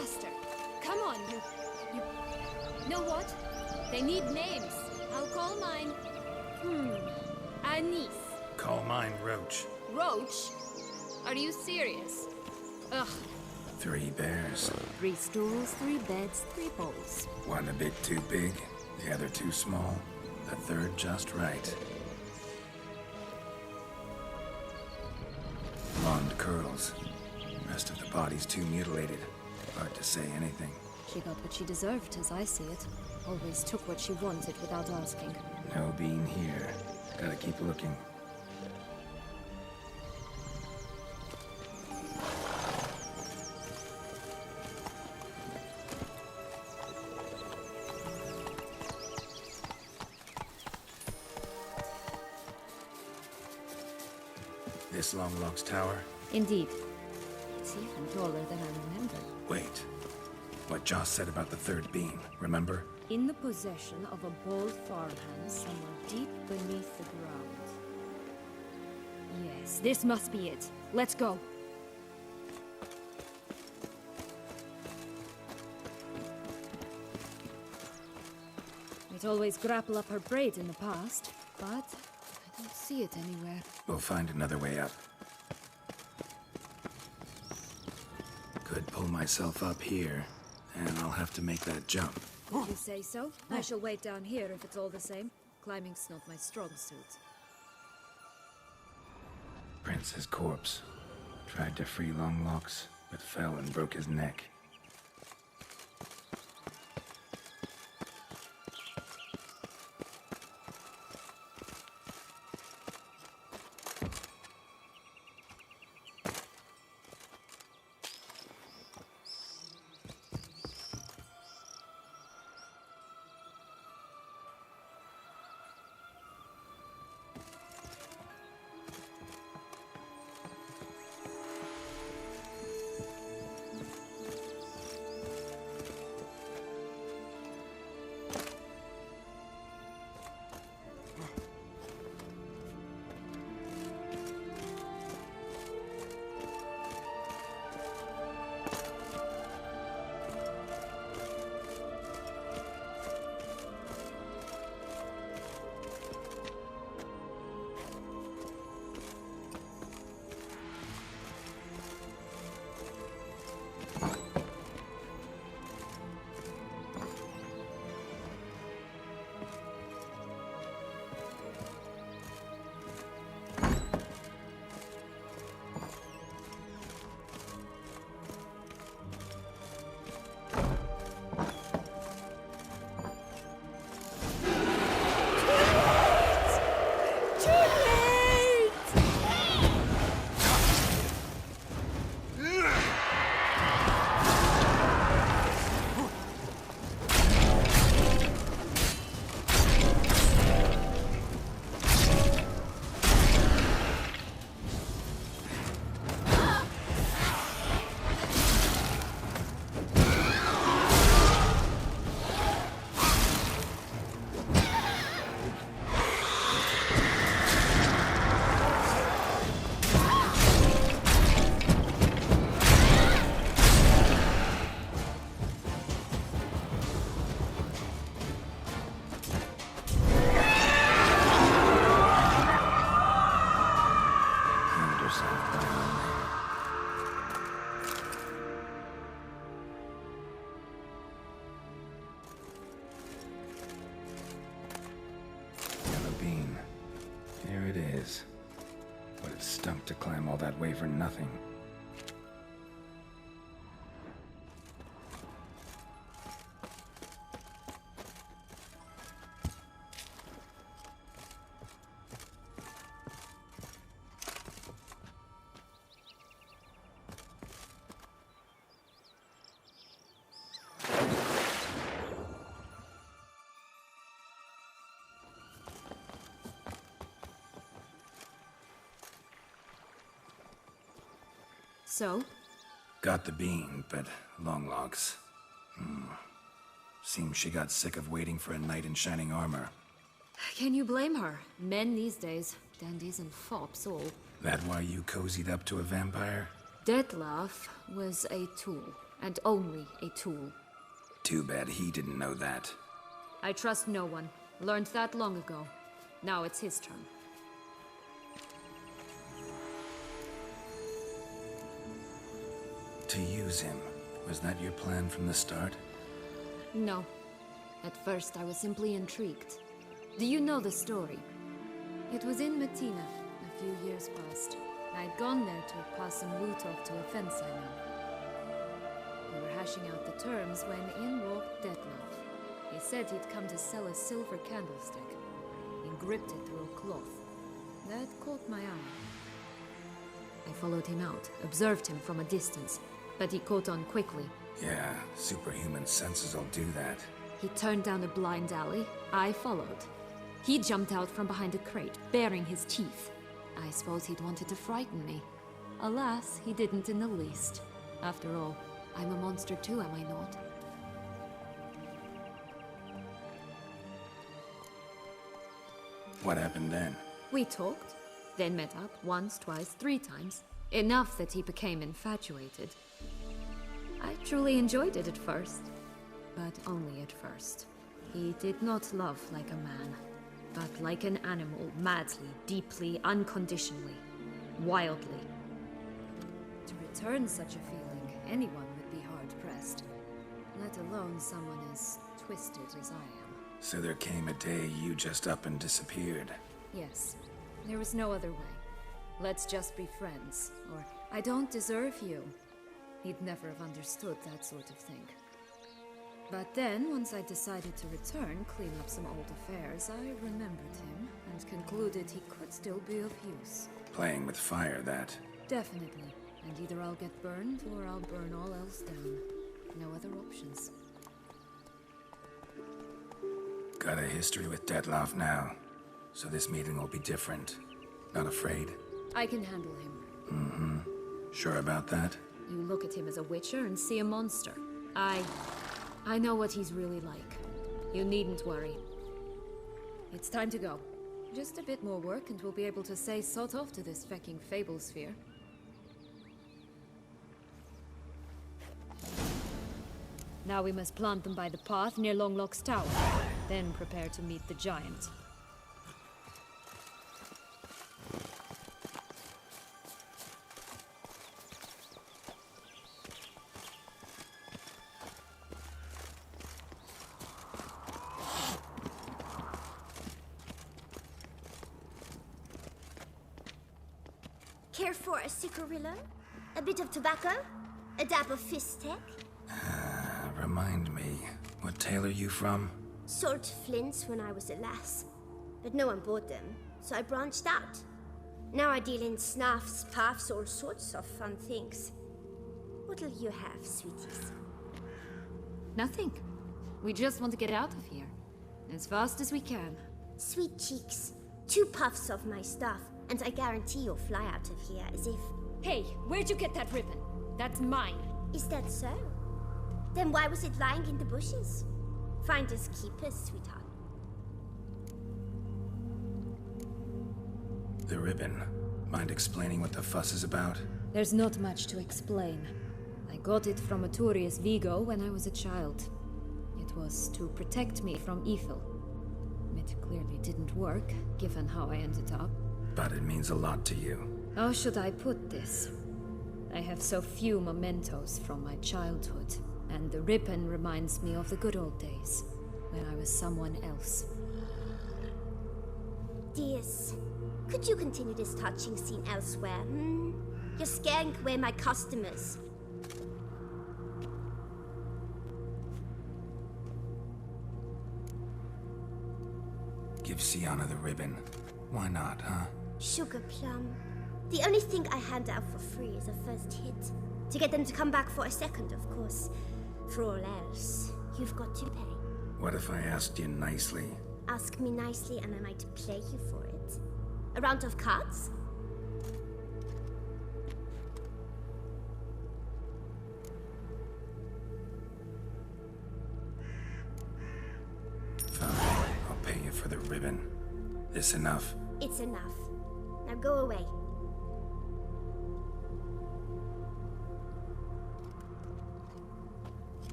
faster. Come on, you... Know what? They need names. I'll call mine... Anise. Call mine Roach. Roach? Are you serious? Ugh. 3 bears. 3 stools, 3 beds, 3 bowls. One a bit too big, the other too small, the third just right. Blonde curls. Rest of the body's too mutilated. Hard to say anything. She got what she deserved, as I see it. Always took what she wanted without asking. No bean here. Gotta keep looking. This Longlock's tower? Indeed. It's even taller than I remember. Wait. What Joss said about the 3rd beam, remember? In the possession of a bold farmhand somewhere deep beneath the ground. Yes, this must be it. Let's go. We'd always grapple up her braid in the past, but I don't see it anywhere. We'll find another way up. Could pull myself up here, and I'll have to make that jump. If you say so, I shall wait down here if it's all the same. Climbing's not my strong suit. Prince's corpse. Tried to free Longlocks, but fell and broke his neck. But it stunk to climb all that way for nothing. So? Got the bean, but long logs. Seems she got sick of waiting for a knight in shining armor. Can you blame her? Men these days, dandies and fops all. That why you cozied up to a vampire? Detlef was a tool. and only a tool. Too bad he didn't know that. I trust no one. Learned that long ago. Now it's his turn. To use him, was that your plan from the start? No. At first, I was simply intrigued. Do you know the story? It was in Metina, a few years past. I'd gone there to pass some loot off to a fence I knew. We were hashing out the terms when in walked Detlef. He said he'd come to sell a silver candlestick. He gripped it through a cloth. That caught my eye. I followed him out, observed him from a distance, but he caught on quickly. Yeah, superhuman senses will do that. He turned down a blind alley. I followed. He jumped out from behind a crate, baring his teeth. I suppose he'd wanted to frighten me. Alas, he didn't in the least. After all, I'm a monster too, am I not? What happened then? We talked, then met up once, twice, 3 times. Enough that he became infatuated. I truly enjoyed it at first, but only at first. He did not love like a man, but like an animal, madly, deeply, unconditionally, wildly. To return such a feeling, anyone would be hard-pressed, let alone someone as twisted as I am. So there came a day you just up and disappeared. Yes, there was no other way. Let's just be friends, or I don't deserve you. He'd never have understood that sort of thing. But then, once I decided to return, clean up some old affairs, I remembered him and concluded he could still be of use. Playing with fire, that. Definitely. And either I'll get burned, or I'll burn all else down. No other options. Got a history with Detlef now, so this meeting will be different. Not afraid? I can handle him. Mm-hmm. Sure about that? You look at him as a witcher and see a monster. I know what he's really like. You needn't worry. It's time to go. Just a bit more work and we'll be able to say sort off to this fecking fable sphere. Now we must plant them by the path near Longlock's tower. Then prepare to meet the giant. Care for a cigarillo? A bit of tobacco? A dab of fistek? Remind me, what tale are you from? Sold flints when I was a lass. But no one bought them, so I branched out. Now I deal in snuffs, puffs, all sorts of fun things. What'll you have, sweeties? Nothing. We just want to get out of here. As fast as we can. Sweet cheeks. 2 puffs of my stuff, and I guarantee you'll fly out of here as if... Hey, where'd you get that ribbon? That's mine. Is that so? Then why was it lying in the bushes? Finders keepers, sweetheart. The ribbon. Mind explaining what the fuss is about? There's not much to explain. I got it from Aturius Vigo when I was a child. It was to protect me from evil. It clearly didn't work, given how I ended up. But it means a lot to you. How should I put this? I have so few mementos from my childhood, and the ribbon reminds me of the good old days, when I was someone else. Dears, could you continue this touching scene elsewhere, hmm? You're scaring away my customers. Give Sienna the ribbon. Why not, huh? Sugar plum. The only thing I hand out for free is a first hit. To get them to come back for a second, of course. For all else, you've got to pay. What if I asked you nicely? Ask me nicely and I might play you for it. A round of cards? Fine, I'll pay you for the ribbon. This enough? It's enough. Now go away.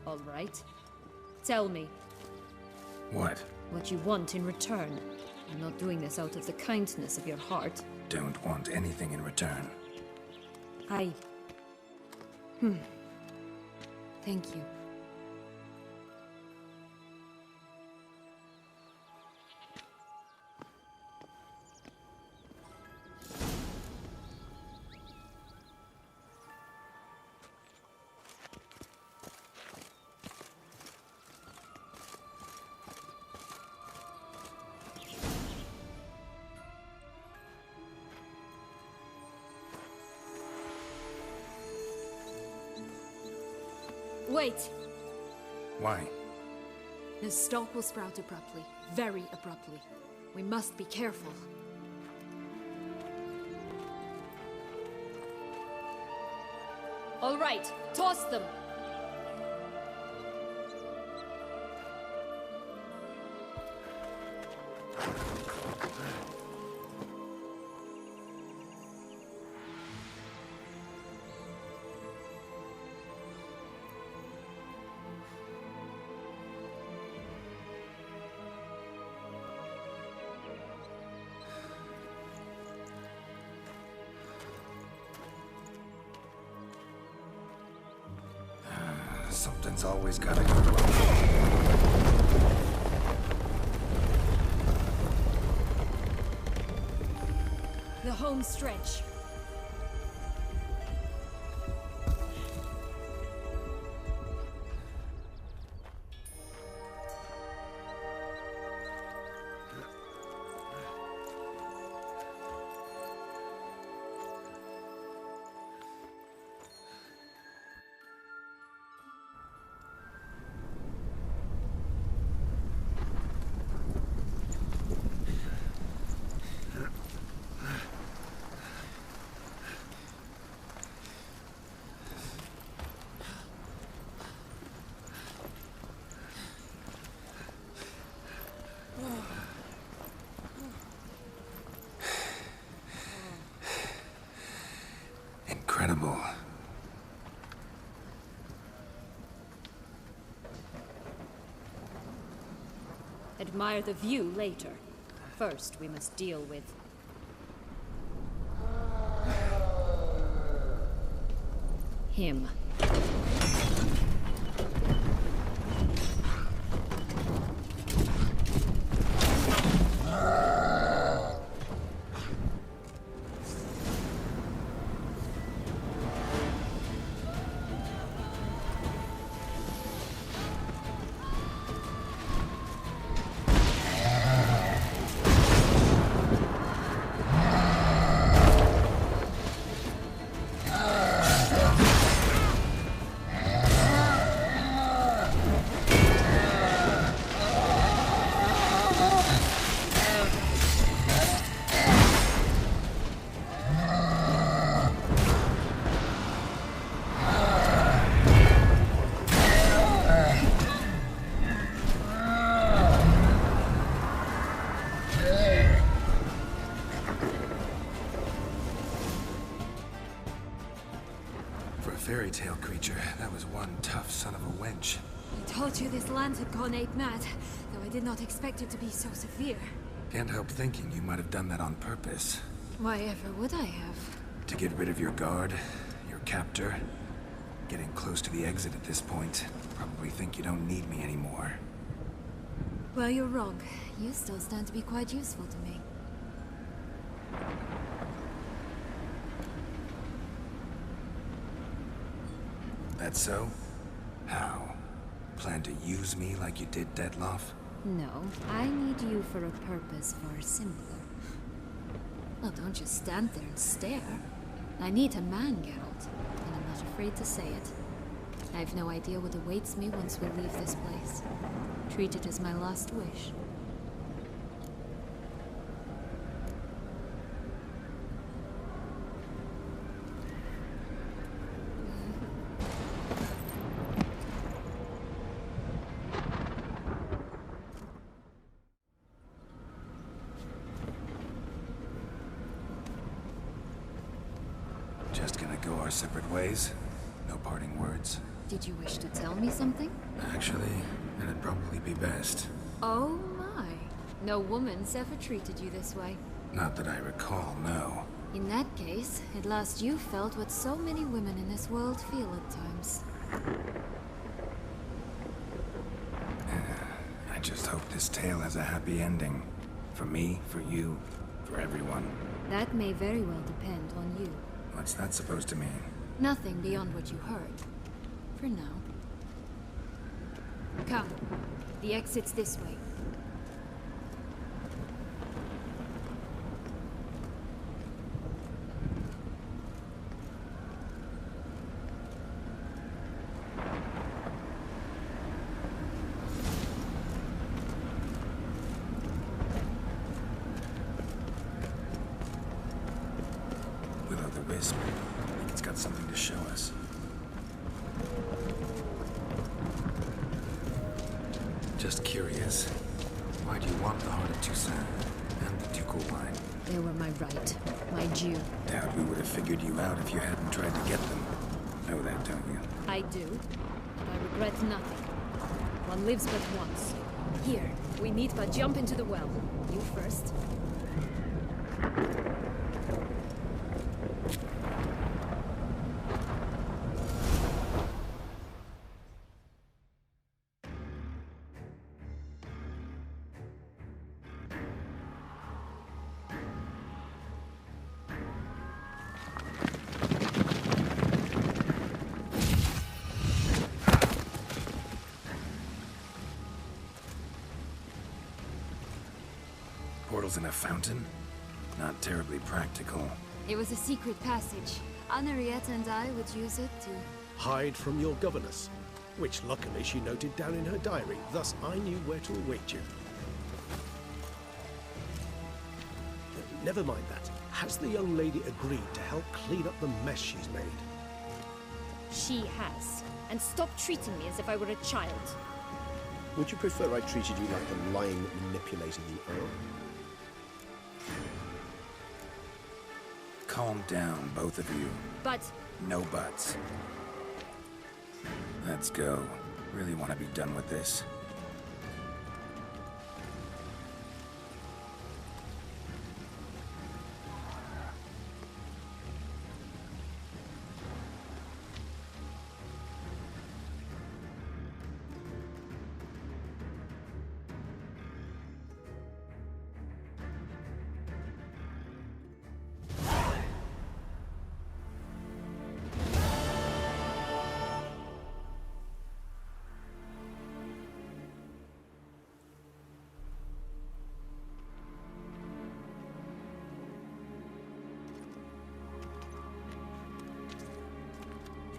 All right. Tell me What? what you want in return. I'm not doing this out of the kindness of your heart. Don't want anything in return. Thank you. Wait! Why? The stalk will sprout abruptly. Very abruptly. We must be careful. All right, toss them! Something's always gotta go wrong. The home stretch. Incredible. Admire the view later. First, we must deal with... him. Fairy tale creature. That was one tough son of a wench. I told you this land had gone ape mad, though I did not expect it to be so severe. Can't help thinking you might have done that on purpose. Why ever would I have? To get rid of your guard, your captor. Getting close to the exit at this point. Probably think you don't need me anymore. Well, you're wrong. You still stand to be quite useful to me. That so? How? Plan to use me like you did Detloff? No, I need you for a purpose far simpler. Well, don't just stand there and stare. I need a man, Geralt, and I'm not afraid to say it. I've no idea what awaits me once we leave this place. Treat it as my last wish. Just gonna go our separate ways? No parting words? Did you wish to tell me something? Actually, that'd probably be best. Oh my. No woman's ever treated you this way. Not that I recall, no. In that case, at last you felt what so many women in this world feel at times. I just hope this tale has a happy ending. For me, for you, for everyone. That may very well depend on you. What's that supposed to mean? Nothing beyond what you heard. For now. Come. The exit's this way. It's got something to show us. Just curious. Why do you want the Heart of Toussaint and the Ducal Wine? They were my right, my due. Doubt we would have figured you out if you hadn't tried to get them. Know that, don't you? I do, but I regret nothing. One lives but once. Here, we need but jump into the well. You first. Portals in a fountain? Not terribly practical. It was a secret passage. Henriette and I would use it to... Hide from your governess, which luckily she noted down in her diary, thus I knew where to await you. Never mind that. Has the young lady agreed to help clean up the mess she's made? She has. And stop treating me as if I were a child. Would you prefer I treated you like the lion manipulating the Earl? Calm down, both of you. But... No buts. Let's go. Really want to be done with this.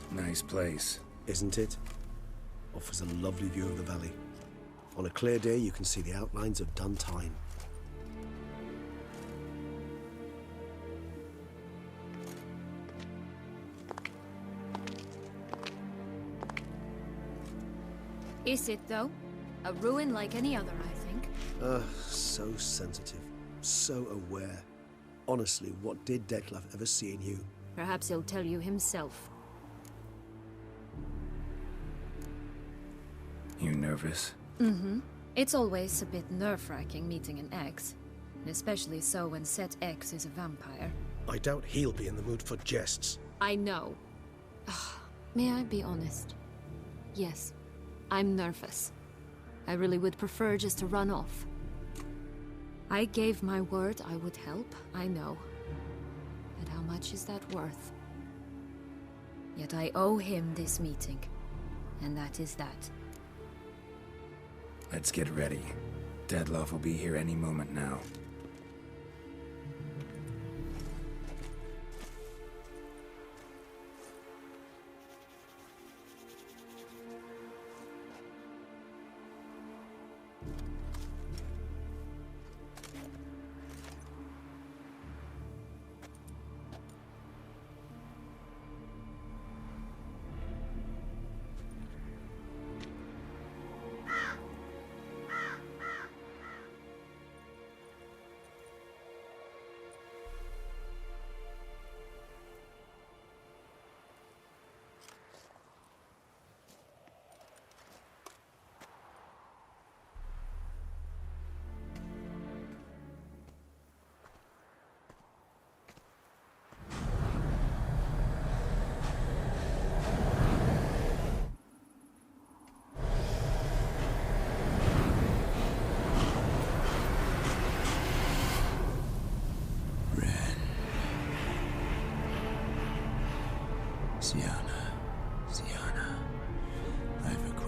Nice place. Isn't it? Offers a lovely view of the valley. On a clear day, you can see the outlines of done time. Is it, though? A ruin like any other, I think. So sensitive. So aware. Honestly, what did Detlef ever see in you? Perhaps he'll tell you himself. You nervous? Mm-hmm. It's always a bit nerve-wracking meeting an ex. Especially so when said ex is a vampire. I doubt he'll be in the mood for jests. I know. May I be honest? Yes, I'm nervous. I really would prefer just to run off. I gave my word I would help, I know. But how much is that worth? Yet I owe him this meeting. And that is that. Let's get ready. Detlef will be here any moment now.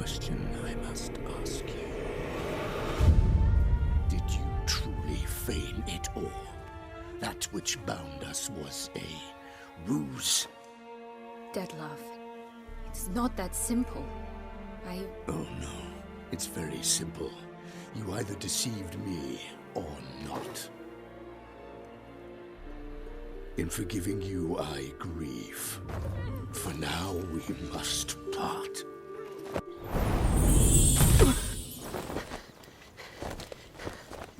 question I must ask you. Did you truly feign it all? That which bound us was a ruse? Dead love. It's not that simple. Oh no, it's very simple. You either deceived me or not. In forgiving you, I grieve. For now, we must part.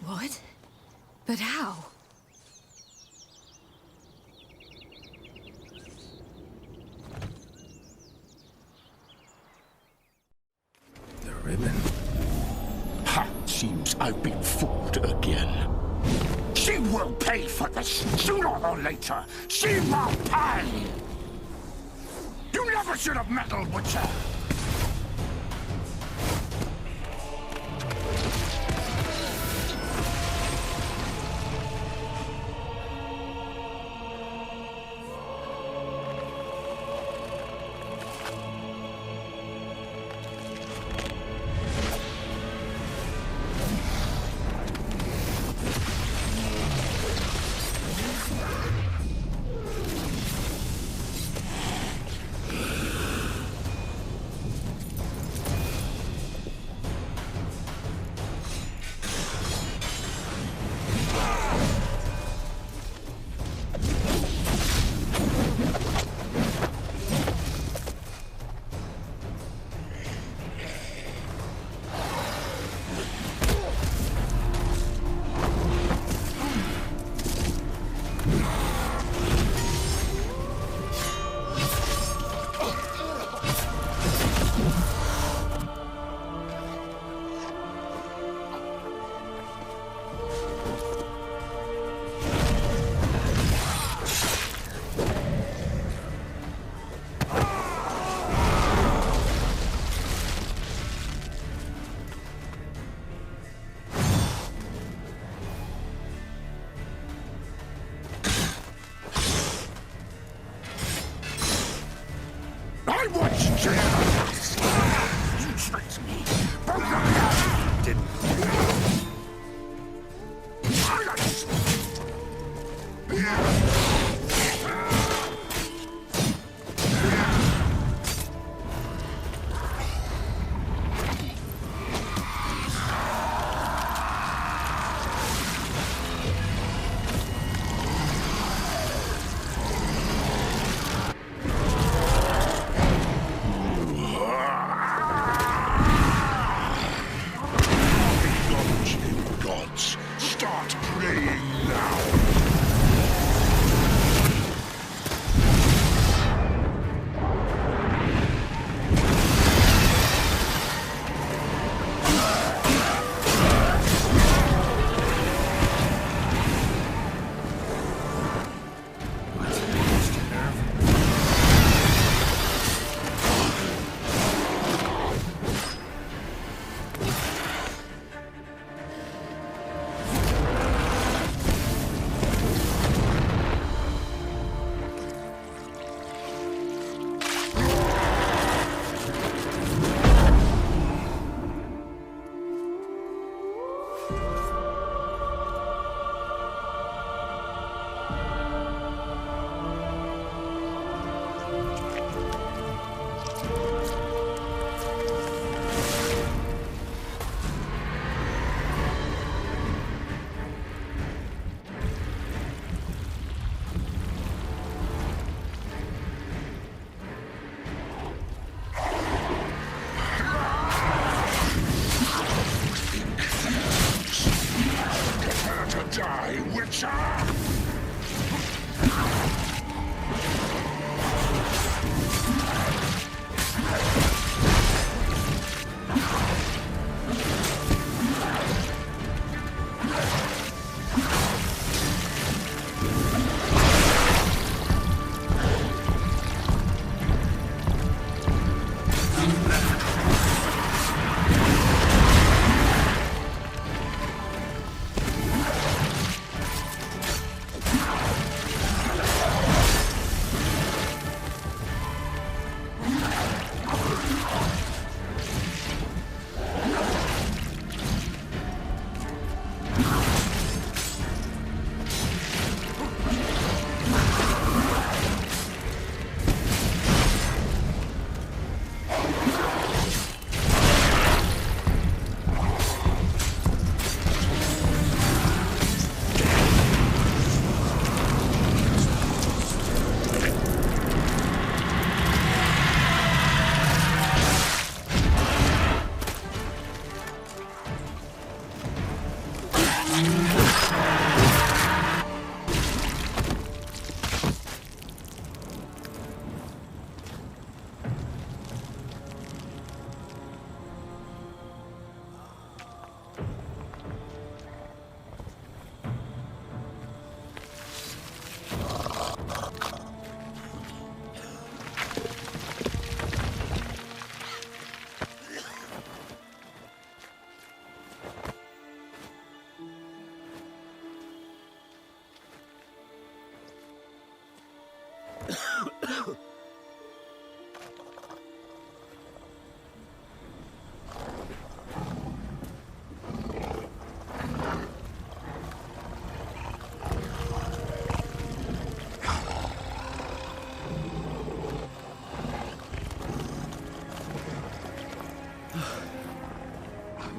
What? But how? The ribbon. Ha! Seems I've been fooled again. She will pay for this, sooner or later. She will pay! You never should have meddled with her!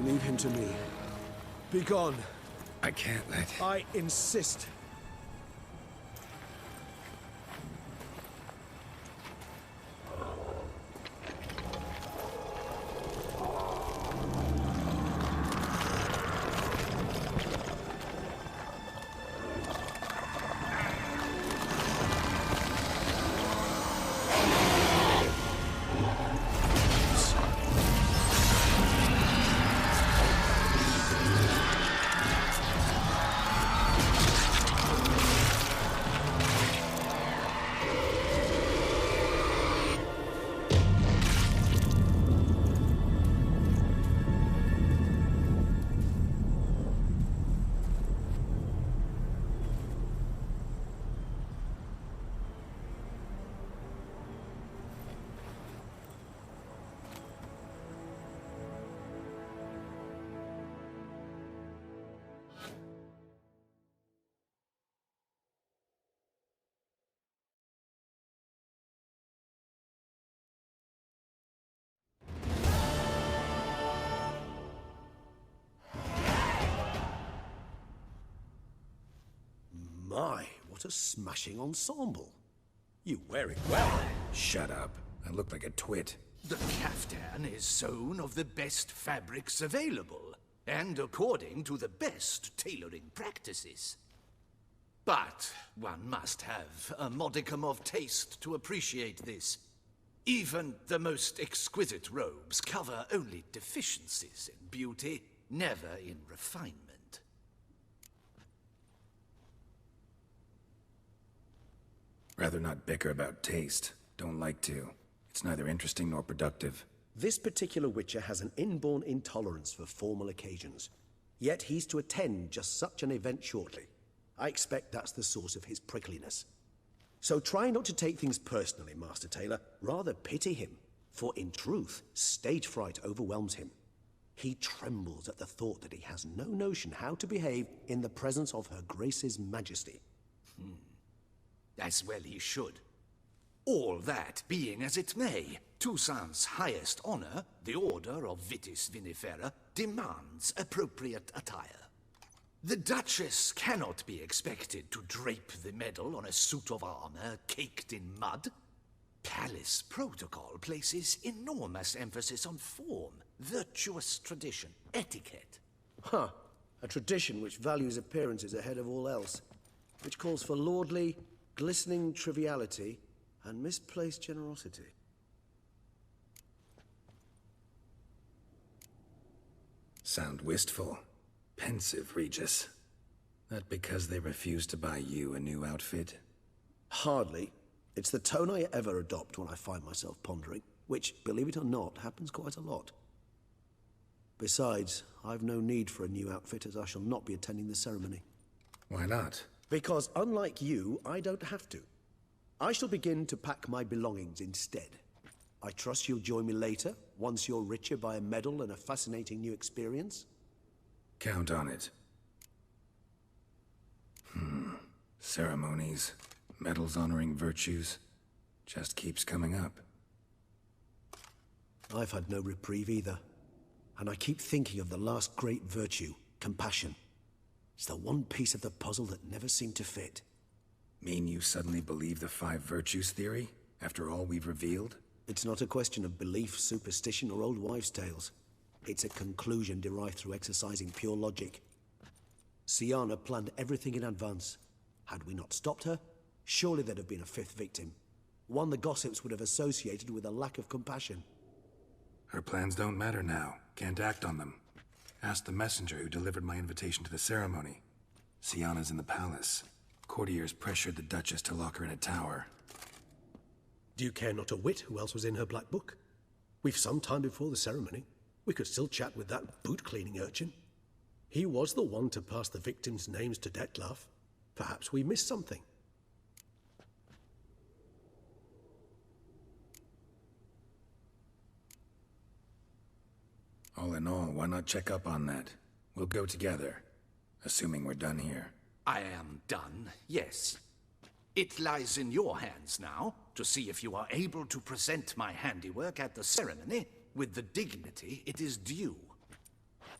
Leave him to me. Be gone. I can't let... I insist. My, what a smashing ensemble. You wear it well. Shut up. I look like a twit. The caftan is sewn of the best fabrics available, and according to the best tailoring practices. But one must have a modicum of taste to appreciate this. Even the most exquisite robes cover only deficiencies in beauty, never in refinement. Rather not bicker about taste. Don't like to. It's neither interesting nor productive. This particular Witcher has an inborn intolerance for formal occasions. Yet he's to attend just such an event shortly. I expect that's the source of his prickliness. So try not to take things personally, Master Taylor. Rather pity him. For in truth, stage fright overwhelms him. He trembles at the thought that he has no notion how to behave in the presence of Her Grace's Majesty. As well he should. All that being as it may, Toussaint's highest honor, the Order of Vitis Vinifera, demands appropriate attire. The Duchess cannot be expected to drape the medal on a suit of armor caked in mud. Palace protocol places enormous emphasis on form, virtuous tradition, etiquette. Huh. A tradition which values appearances ahead of all else. Which calls for lordly, glistening triviality and misplaced generosity. Sound wistful. Pensive, Regis. That because they refuse to buy you a new outfit? Hardly. It's the tone I ever adopt when I find myself pondering, which, believe it or not, happens quite a lot. Besides, I've no need for a new outfit as I shall not be attending the ceremony. Why not? Because unlike you, I don't have to. I shall begin to pack my belongings instead. I trust you'll join me later, once you're richer by a medal and a fascinating new experience? Count on it. Ceremonies, medals honoring virtues, just keeps coming up. I've had no reprieve either. And I keep thinking of the last great virtue, compassion. It's the one piece of the puzzle that never seemed to fit. Mean you suddenly believe the 5 virtues theory, after all we've revealed? It's not a question of belief, superstition, or old wives' tales. It's a conclusion derived through exercising pure logic. Syanna planned everything in advance. Had we not stopped her, surely there'd have been a 5th victim. One the gossips would have associated with a lack of compassion. Her plans don't matter now. Can't act on them. Ask the messenger who delivered my invitation to the ceremony. Syanna's in the palace. Courtiers pressured the Duchess to lock her in a tower. Do you care not a whit who else was in her black book? We've some time before the ceremony. We could still chat with that boot-cleaning urchin. He was the one to pass the victims' names to Detlef. Perhaps we missed something. All in all, why not check up on that? We'll go together, assuming we're done here. I am done, yes. It lies in your hands now to see if you are able to present my handiwork at the ceremony with the dignity it is due.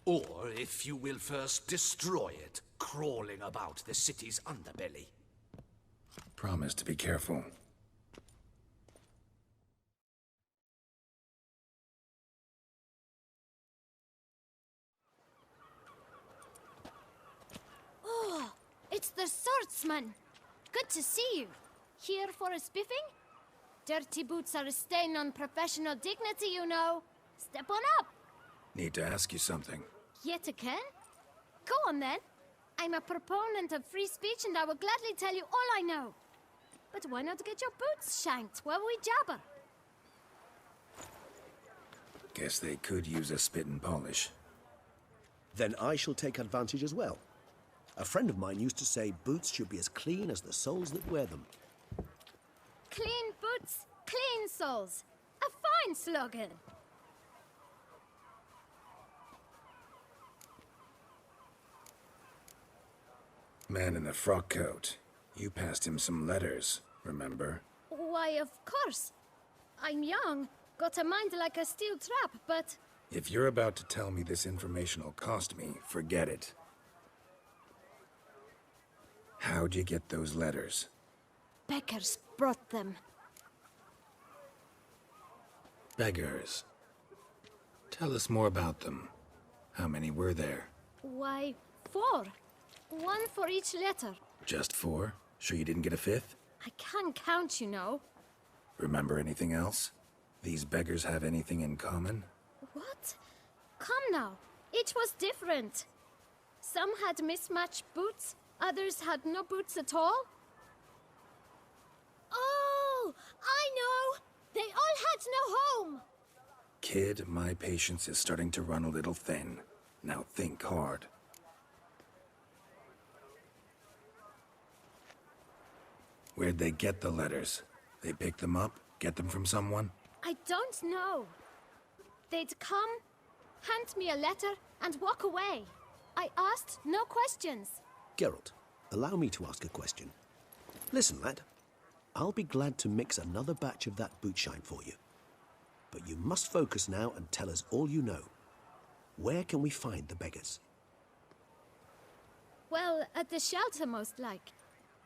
Or if you will first destroy it, crawling about the city's underbelly. Promise to be careful. Oh, it's the swordsman. Good to see you. Here for a spiffing? Dirty boots are a stain on professional dignity, you know. Step on up. Need to ask you something. Yet again? Go on then. I'm a proponent of free speech and I will gladly tell you all I know. But why not get your boots shanked while we jabber? Guess they could use a spit and polish. Then I shall take advantage as well. A friend of mine used to say boots should be as clean as the soles that wear them. Clean boots, clean souls. A fine slogan. Man in the frock coat. You passed him some letters, remember? Why, of course. I'm young, got a mind like a steel trap, but... If you're about to tell me this information will cost me, forget it. How'd you get those letters? Beggars brought them. Beggars. Tell us more about them. How many were there? Why, 4. One for each letter. Just 4? Sure you didn't get a 5th? I can't count, you know. Remember anything else? These beggars have anything in common? What? Come now. Each was different. Some had mismatched boots, others had no boots at all. Oh, I know! They all had no home! Kid, my patience is starting to run a little thin. Now think hard. Where'd they get the letters? They pick them up? Get them from someone? I don't know. They'd come, hand me a letter, and walk away. I asked no questions. Geralt, allow me to ask a question. Listen, lad. I'll be glad to mix another batch of that bootshine for you. But you must focus now and tell us all you know. Where can we find the beggars? Well, at the shelter, most like.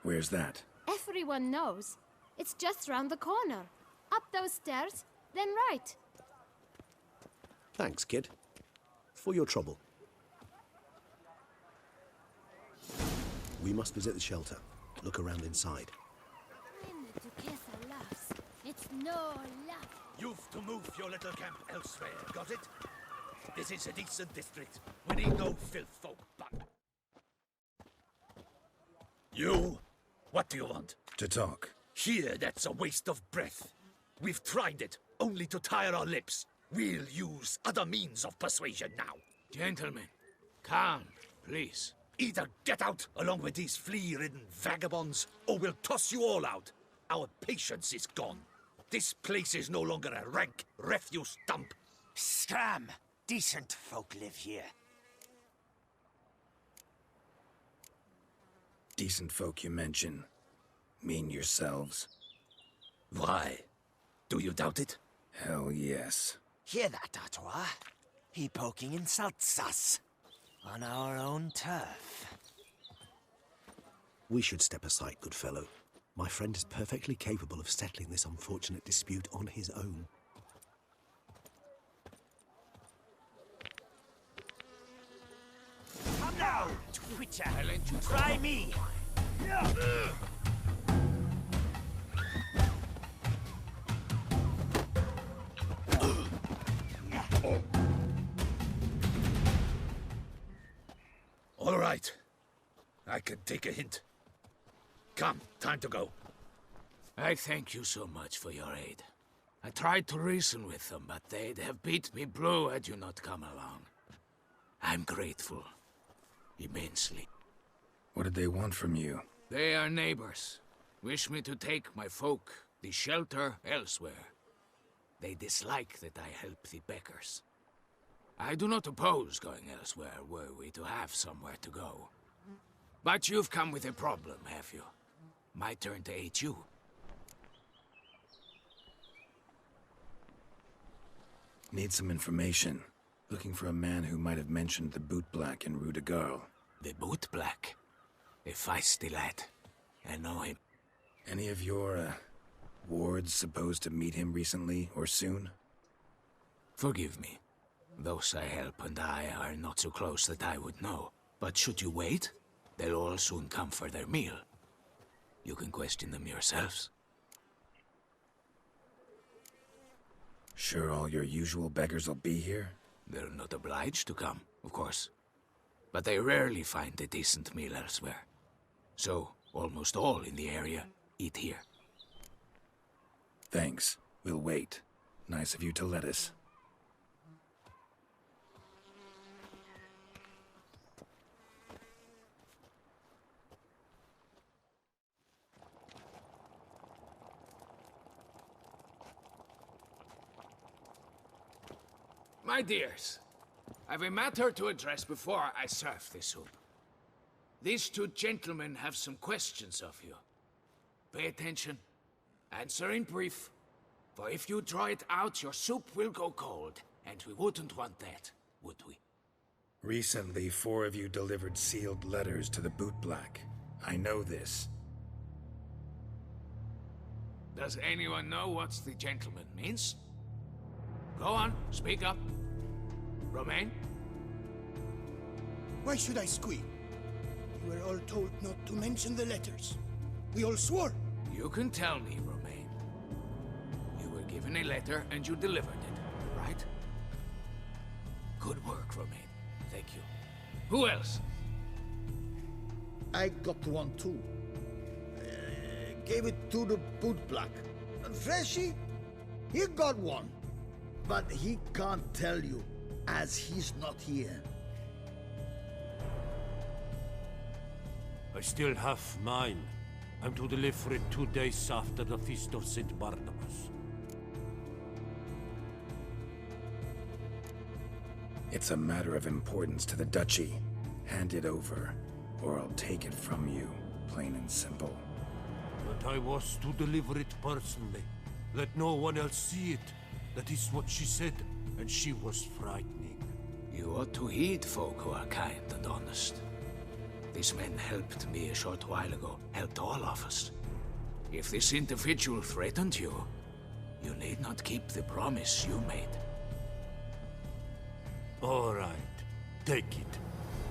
Where's that? Everyone knows. It's just round the corner. Up those stairs, then right. Thanks, kid. For your trouble. We must visit the shelter. Look around inside. When the Duquesa laughs, it's no laugh. You've to move your little camp elsewhere, got it? This is a decent district. We need no filth folk, but... You? What do you want? To talk. Here, that's a waste of breath. We've tried it, only to tire our lips. We'll use other means of persuasion now. Gentlemen, calm, please. Either get out along with these flea-ridden vagabonds, or we'll toss you all out. Our patience is gone. This place is no longer a rank refuse dump. Scram! Decent folk live here. Decent folk you mention. Mean yourselves? Why? Do you doubt it? Hell yes. Hear that, Artois? He poking insults us. On our own turf. We should step aside, good fellow. My friend is perfectly capable of settling this unfortunate dispute on his own. Come now, Twitcher! Try me! All right. I can take a hint. Come, time to go. I thank you so much for your aid. I tried to reason with them, but they'd have beat me blue had you not come along. I'm grateful. Immensely. What did they want from you? They are neighbors. Wish me to take my folk, the shelter, elsewhere. They dislike that I help the beggars. I do not oppose going elsewhere, were we to have somewhere to go. But you've come with a problem, have you? My turn to aid you. Need some information. Looking for a man who might have mentioned the bootblack in Rue de Garl. The bootblack? A feisty lad. I know him. Any of your, wards supposed to meet him recently or soon? Forgive me. Those I help and I are not so close that I would know. But should you wait, they'll all soon come for their meal. You can question them yourselves. Sure all your usual beggars will be here? They're not obliged to come, of course. But they rarely find a decent meal elsewhere. So, almost all in the area eat here. Thanks. We'll wait. Nice of you to let us. My dears, I've a matter to address before I serve the soup. These two gentlemen have some questions of you. Pay attention. Answer in brief. For if you draw it out, your soup will go cold. And we wouldn't want that, would we? Recently, 4 of you delivered sealed letters to the bootblack. I know this. Does anyone know what the gentleman means? Go on, speak up. Romain? Why should I squeal? We were all told not to mention the letters. We all swore. You can tell me, Romain. You were given a letter and you delivered it, right? Good work, Romain. Thank you. Who else? I got one too. Gave it to the bootblack. And Freshy, he got one. But he can't tell you, as he's not here. I still have mine. I'm to deliver it 2 days after the Feast of St. Barnabas. It's a matter of importance to the Duchy. Hand it over, or I'll take it from you, plain and simple. But I was to deliver it personally. Let no one else see it. That is what she said, and she was frightening. You ought to heed folk who are kind and honest. These men helped me a short while ago, helped all of us. If this individual threatened you, you need not keep the promise you made. All right, take it.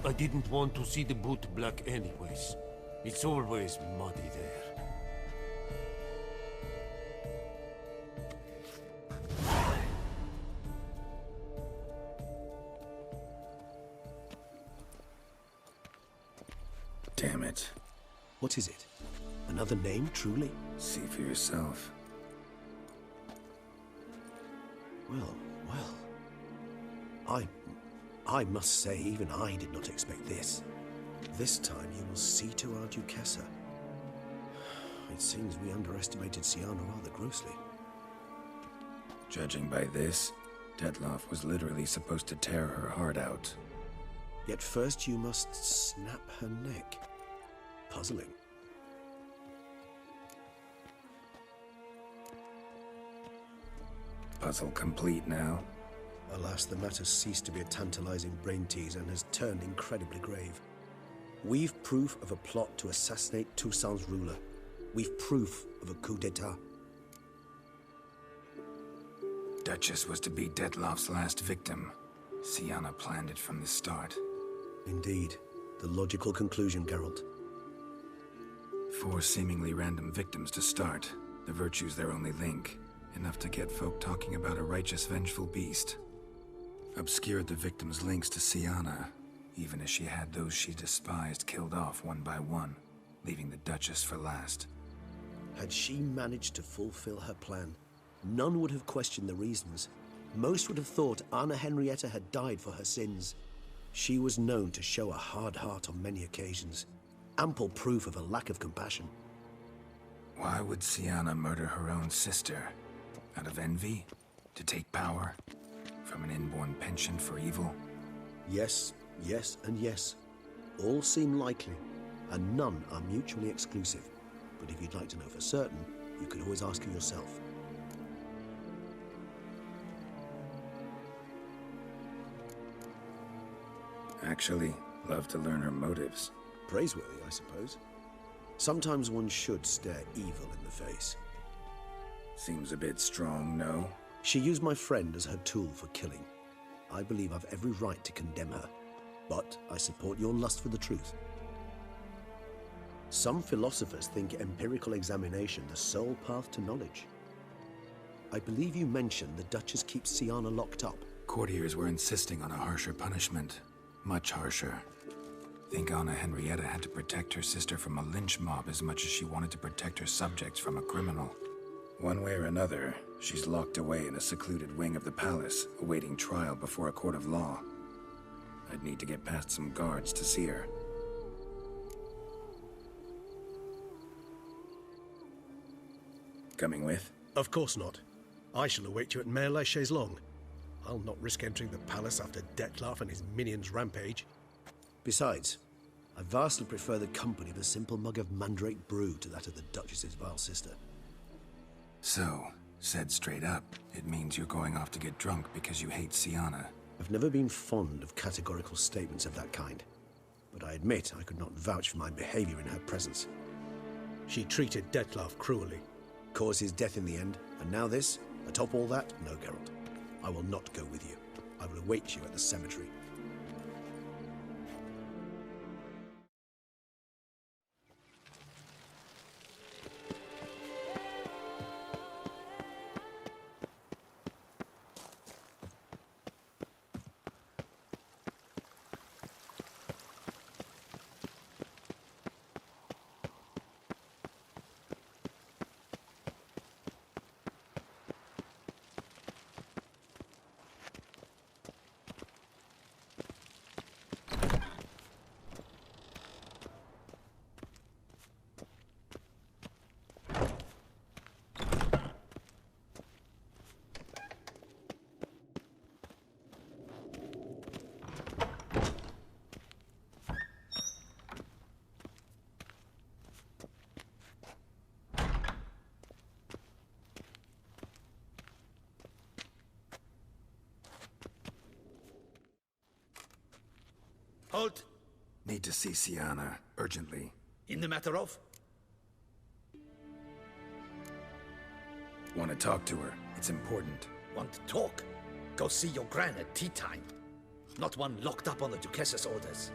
I didn't want to see the bootblack anyways. It's always muddy there. Damn it. What is it? Another name, truly? See for yourself. Well. I must say, even I did not expect this. This time you will see to our Duchessa. It seems we underestimated Siana rather grossly. Judging by this, Detloff was literally supposed to tear her heart out. Yet first you must snap her neck. Puzzling. Puzzle complete now. Alas, the matter ceased to be a tantalizing brain tease and has turned incredibly grave. We've proof of a plot to assassinate Toussaint's ruler. We've proof of a coup d'etat. Duchess was to be Detloff's last victim. Siana planned it from the start. Indeed. The logical conclusion, Geralt. 4 seemingly random victims to start. The virtue's their only link. Enough to get folk talking about a righteous, vengeful beast. Obscured the victims' links to Siana, even as she had those she despised killed off one by one, leaving the Duchess for last. Had she managed to fulfill her plan, none would have questioned the reasons. Most would have thought Anna Henrietta had died for her sins. She was known to show a hard heart on many occasions. Ample proof of a lack of compassion. Why would Siana murder her own sister? Out of envy? To take power? From an inborn penchant for evil? Yes, and yes. All seem likely, and none are mutually exclusive. But if you'd like to know for certain, you could always ask her yourself. Actually, love to learn her motives. Praiseworthy, I suppose. Sometimes one should stare evil in the face. Seems a bit strong, no? She used my friend as her tool for killing. I believe I've every right to condemn her, but I support your lust for the truth. Some philosophers think empirical examination the sole path to knowledge. I believe you mentioned the Duchess keeps Sienna locked up. Courtiers were insisting on a harsher punishment. Much harsher. Think Anna Henrietta had to protect her sister from a lynch mob as much as she wanted to protect her subjects from a criminal. One way or another, she's locked away in a secluded wing of the palace, awaiting trial before a court of law. I'd need to get past some guards to see her. Coming with? Of course not. I shall await you at Mare la Chaise-Longue. I'll not risk entering the palace after Detlaf and his minions rampage. Besides, I vastly prefer the company of a simple mug of mandrake brew to that of the Duchess's vile sister. So, said straight up, it means you're going off to get drunk because you hate Sienna. I've never been fond of categorical statements of that kind, but I admit I could not vouch for my behavior in her presence. She treated Detlaf cruelly, caused his death in the end, and now this? Atop all that, no, Geralt. I will not go with you. I will await you at the cemetery. Halt! Need to see Sienna, urgently. In the matter of? Want to talk to her. It's important. Want to talk? Go see your gran at tea time. Not one locked up on the Duchess's orders.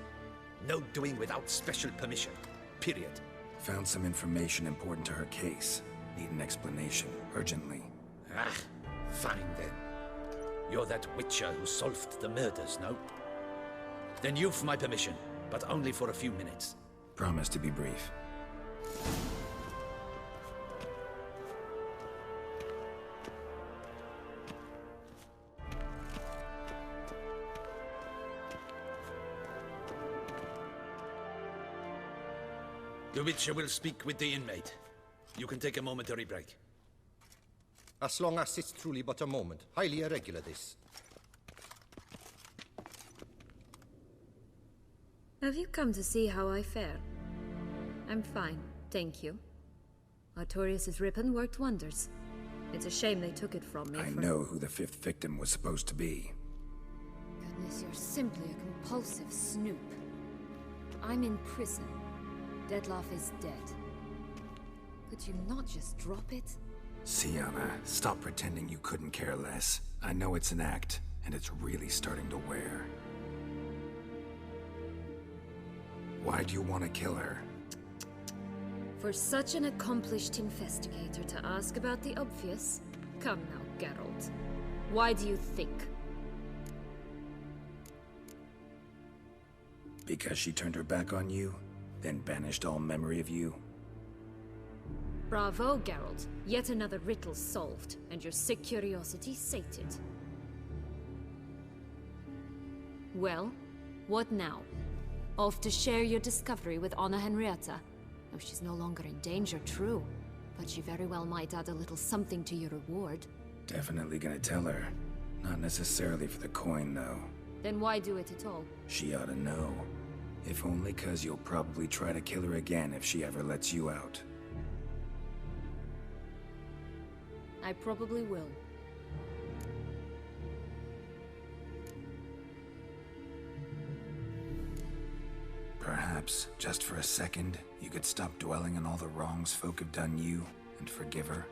No doing without special permission. Period. Found some information important to her case. Need an explanation, urgently. Ah, fine then. You're that witcher who solved the murders, no? Then you've my permission, but only for a few minutes. Promise to be brief. The witcher will speak with the inmate. You can take a momentary break. As long as it's truly but a moment. Highly irregular, this. Have you come to see how I fare? I'm fine, thank you. Artorius' ribbon worked wonders. It's a shame they took it from me. I know who the fifth victim was supposed to be. Goodness, you're simply a compulsive snoop. I'm in prison. Detlaf is dead. Could you not just drop it? Sienna, stop pretending you couldn't care less. I know it's an act, and it's really starting to wear. Why do you want to kill her? For such an accomplished investigator to ask about the obvious? Come now, Geralt. Why do you think? Because she turned her back on you, then banished all memory of you? Bravo, Geralt. Yet another riddle solved, and your sick curiosity sated. Well, what now? Off to share your discovery with Anna Henrietta? Oh, she's no longer in danger, true. But she very well might add a little something to your reward. Definitely gonna tell her. Not necessarily for the coin, though. Then why do it at all? She ought to know. If only 'cause you'll probably try to kill her again if she ever lets you out. I probably will. Perhaps, just for a second, you could stop dwelling on all the wrongs folk have done you and forgive her.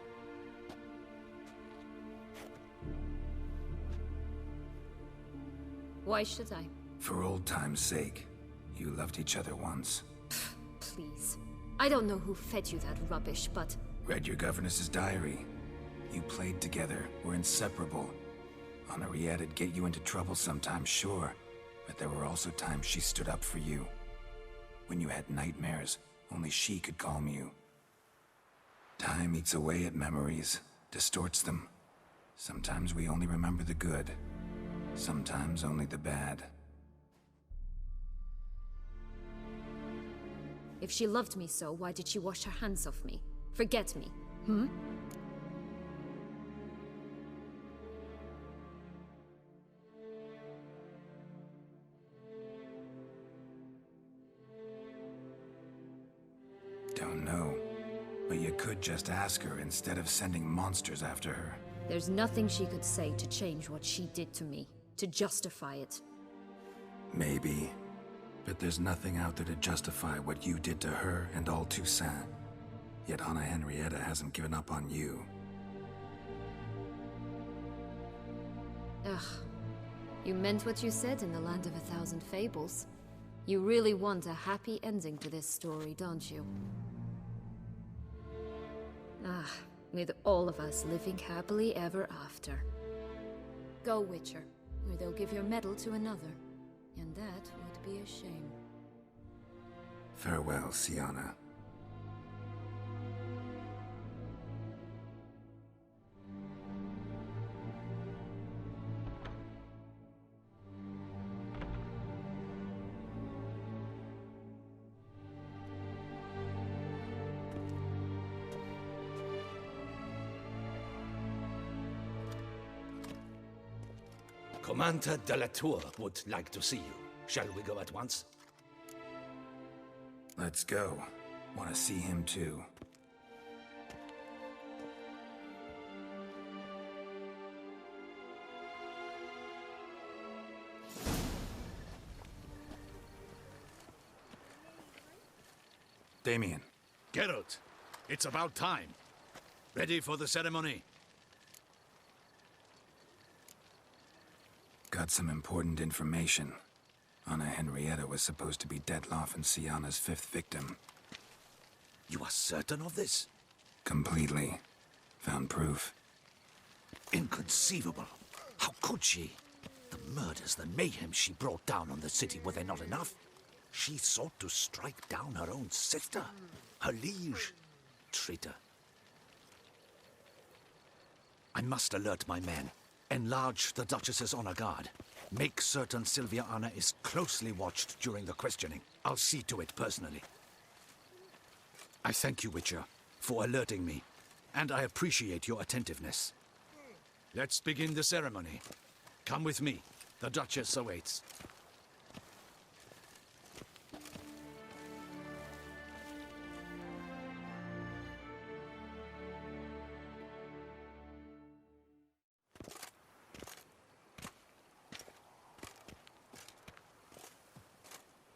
Why should I? For old time's sake. You loved each other once. Please. I don't know who fed you that rubbish, but... Read your governess's diary. You played together, were inseparable. Henriette'd get you into trouble sometimes, sure. But there were also times she stood up for you. When you had nightmares, only she could calm you. Time eats away at memories, distorts them. Sometimes we only remember the good. Sometimes only the bad. If she loved me so, why did she wash her hands off me? Forget me, hmm? Don't know. But you could just ask her instead of sending monsters after her. There's nothing she could say to change what she did to me, to justify it. Maybe. But there's nothing out there to justify what you did to her and all Toussaint. Yet Anna Henrietta hasn't given up on you. Ugh. You meant what you said in the Land of 1,000 Fables. You really want a happy ending to this story, don't you? Ah, with all of us living happily ever after. Go, Witcher, or they'll give your medal to another. And that would be a shame. Farewell, Sienna. Commander de la Tour would like to see you. Shall we go at once? Let's go. Want to see him too. Damien. Geralt, it's about time. Ready for the ceremony? Got some important information. Anna Henrietta was supposed to be Detloff and Sienna's 5th victim. You are certain of this? Completely. Found proof. Inconceivable. How could she? The murders, the mayhem she brought down on the city, were they not enough? She sought to strike down her own sister, her liege. Traitor. I must alert my men. Enlarge the Duchess's honor guard. Make certain Sylvia Anna is closely watched during the questioning. I'll see to it personally. I thank you, Witcher, for alerting me, and I appreciate your attentiveness. Let's begin the ceremony. Come with me. The Duchess awaits.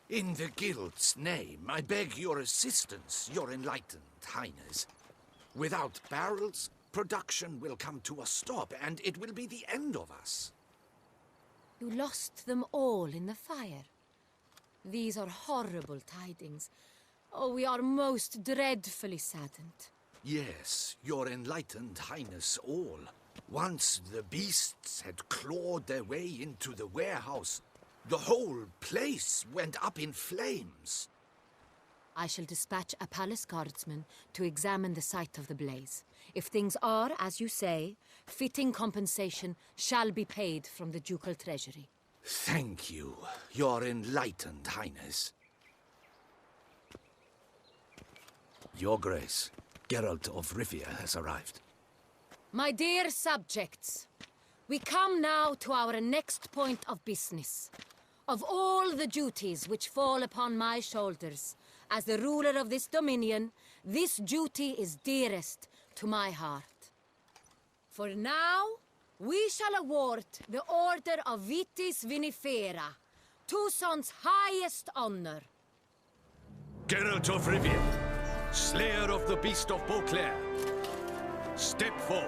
In the Guild's name, I beg your assistance, your enlightened highness. Without barrels, production will come to a stop, and it will be the end of us. You lost them all in the fire. These are horrible tidings. Oh, we are most dreadfully saddened. Yes, your enlightened highness all. Once the beasts had clawed their way into the warehouse, the whole place went up in flames. I shall dispatch a palace guardsman to examine the site of the blaze. If things are, as you say, fitting compensation shall be paid from the ducal treasury. Thank you, your enlightened highness. Your Grace, Geralt of Rivia has arrived. My dear subjects, we come now to our next point of business. Of all the duties which fall upon my shoulders, as the ruler of this dominion, this duty is dearest to my heart. For now, we shall award the Order of Vitis Vinifera, Toussaint's highest honor. Geralt of Rivia, slayer of the beast of Beauclair, step forth.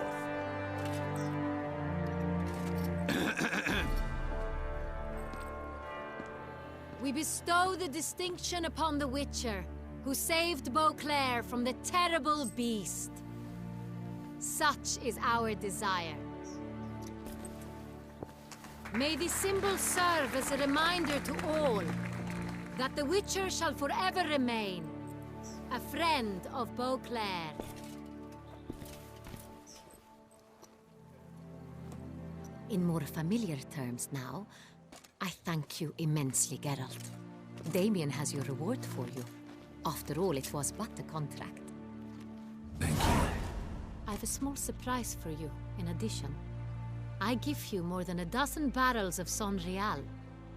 We bestow the distinction upon the Witcher, who saved Beauclair from the terrible beast. Such is our desire. May the symbol serve as a reminder to all that the Witcher shall forever remain a friend of Beauclair. In more familiar terms now, I thank you immensely, Geralt. Damien has your reward for you. After all, it was but a contract. Thank you. I have a small surprise for you, in addition. I give you more than a dozen barrels of Son Real,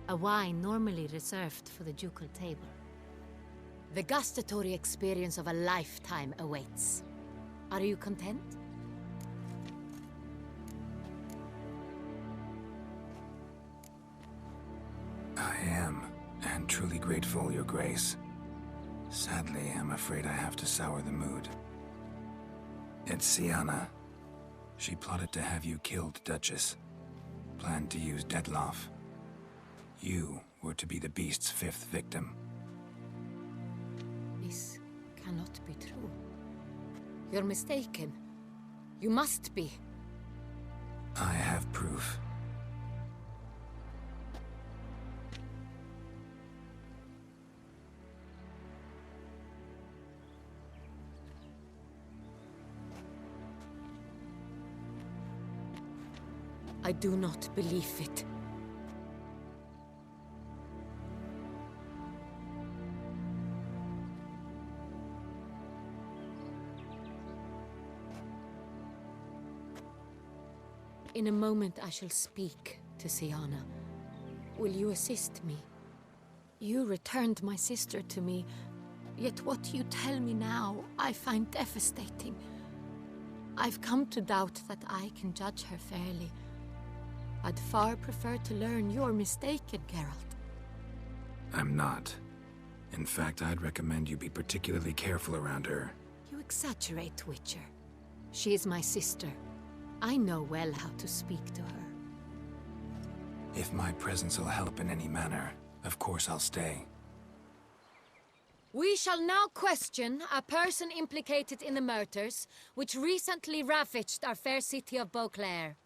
a wine normally reserved for the ducal table. The gustatory experience of a lifetime awaits. Are you content? I am, and truly grateful, Your Grace. Sadly, I'm afraid I have to sour the mood. It's Syanna. She plotted to have you killed, Duchess. Planned to use Detloff. You were to be the beast's 5th victim. This cannot be true. You're mistaken. You must be. I have proof. I do not believe it. In a moment I shall speak to Syanna. Will you assist me? You returned my sister to me, yet what you tell me now I find devastating. I've come to doubt that I can judge her fairly. I'd far prefer to learn you're mistaken, Geralt. I'm not. In fact, I'd recommend you be particularly careful around her. You exaggerate, Witcher. She is my sister. I know well how to speak to her. If my presence will help in any manner, of course I'll stay. We shall now question a person implicated in the murders which recently ravaged our fair city of Beauclair.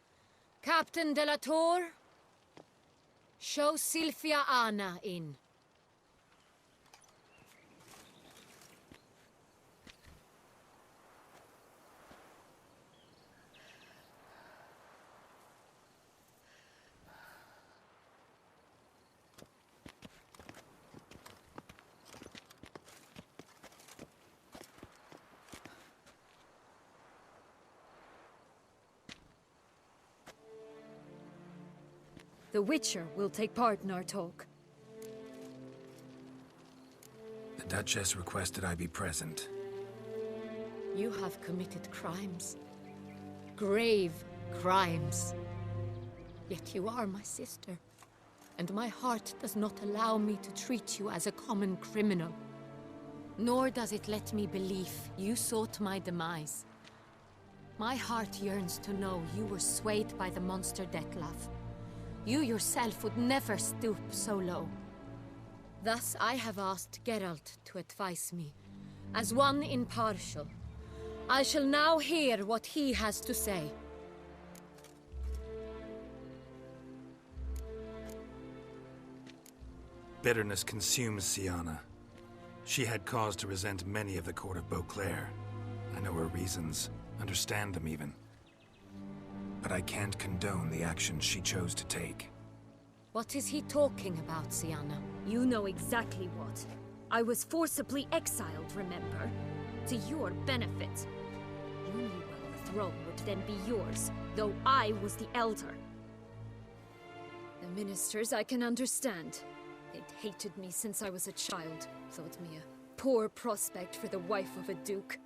Captain de la Tour, show Sylvia Anna in. The Witcher will take part in our talk. The Duchess requested I be present. You have committed crimes. Grave crimes. Yet you are my sister, and my heart does not allow me to treat you as a common criminal. Nor does it let me believe you sought my demise. My heart yearns to know you were swayed by the monster Detloff. You yourself would never stoop so low. Thus I have asked Geralt to advise me, as one impartial. I shall now hear what he has to say. Bitterness consumes Syanna. She had cause to resent many of the court of Beauclair. I know her reasons, understand them even. But I can't condone the actions she chose to take. What is he talking about, Syanna? You know exactly what. I was forcibly exiled, remember? To your benefit. You knew well the throne would then be yours, though I was the elder. The ministers I can understand. They'd hated me since I was a child, thought me a poor prospect for the wife of a duke.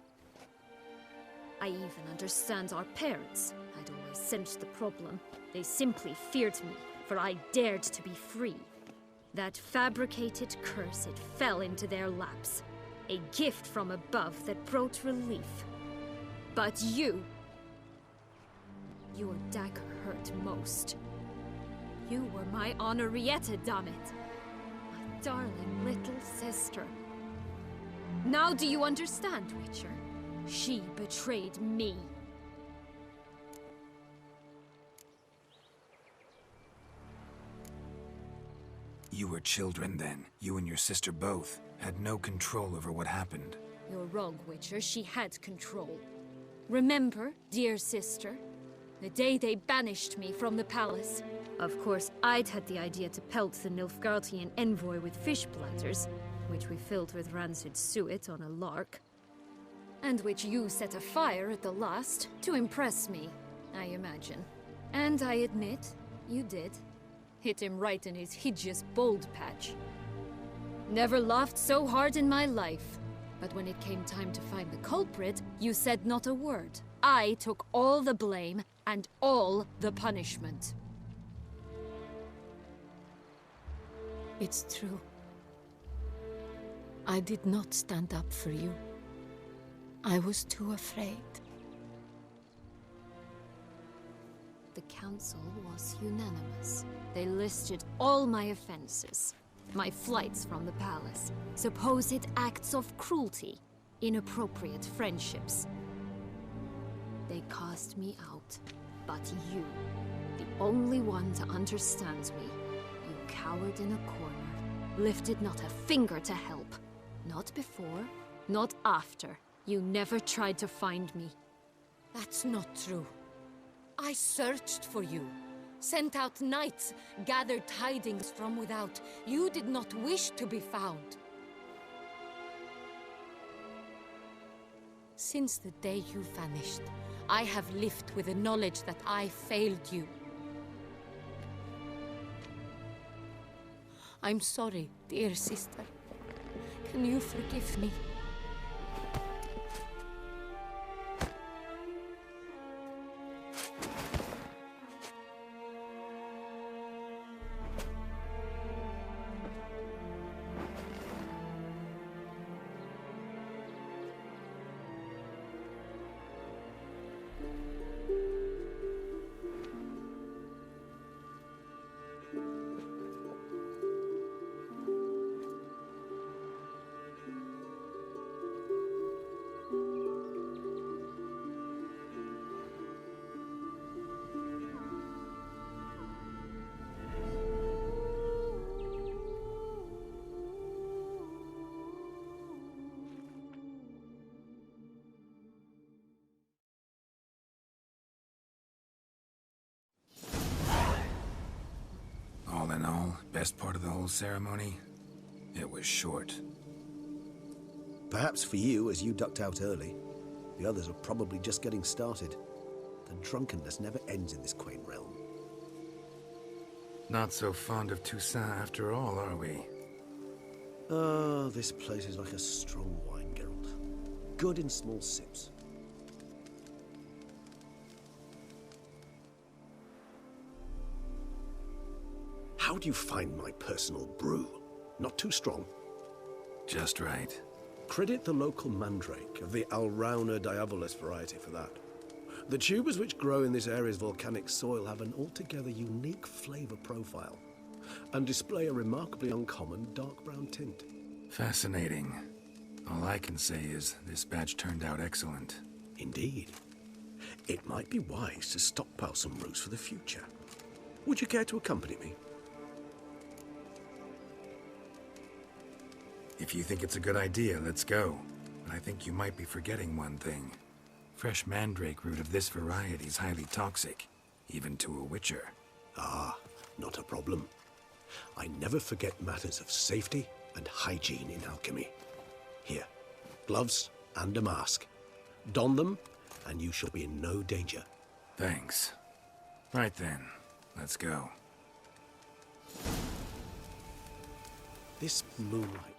I even understand our parents. I'd always sensed the problem. They simply feared me, for I dared to be free. That fabricated curse, it fell into their laps. a gift from above that brought relief. But your dagger hurt most. You were my Henrietta, damn it. My darling little sister. Now do you understand, Witcher? She betrayed me. You were children then. You and your sister both had no control over what happened. You're wrong, Witcher. She had control. Remember, dear sister, the day they banished me from the palace? Of course, I'd had the idea to pelt the Nilfgaardian envoy with fish platters, which we filled with rancid suet on a lark, and which you set afire at the last to impress me, I imagine. And I admit, you did. Hit him right in his hideous bald patch. Never laughed so hard in my life. But when it came time to find the culprit, you said not a word. I took all the blame and all the punishment. It's true. I did not stand up for you. I was too afraid. The council was unanimous. They listed all my offenses. My flights from the palace, supposed acts of cruelty, inappropriate friendships. They cast me out, but you, the only one to understand me, you cowered in a corner, lifted not a finger to help. Not before, not after. You never tried to find me. That's not true. I searched for you. Sent out knights, gathered tidings from without. You did not wish to be found. Since the day you vanished, I have lived with the knowledge that I failed you. I'm sorry, dear sister. Can you forgive me? All in all, best part of the whole ceremony? It was short. Perhaps for you, as you ducked out early. The others are probably just getting started. The drunkenness never ends in this quaint realm. Not so fond of Toussaint after all, are we? Oh, this place is like a strong wine, Geralt. Good in small sips. How do you find my personal brew? Not too strong? Just right. Credit the local mandrake of the Alrauna diabolus variety for that. The tubers which grow in this area's volcanic soil have an altogether unique flavor profile and display a remarkably uncommon dark brown tint. Fascinating. All I can say is this batch turned out excellent. Indeed. It might be wise to stockpile some roots for the future. Would you care to accompany me? If you think it's a good idea, let's go. But I think you might be forgetting one thing. Fresh mandrake root of this variety is highly toxic, even to a witcher. Ah, not a problem. I never forget matters of safety and hygiene in alchemy. Here, gloves and a mask. Don them, and you shall be in no danger. Thanks. Right then, let's go. This moonlight.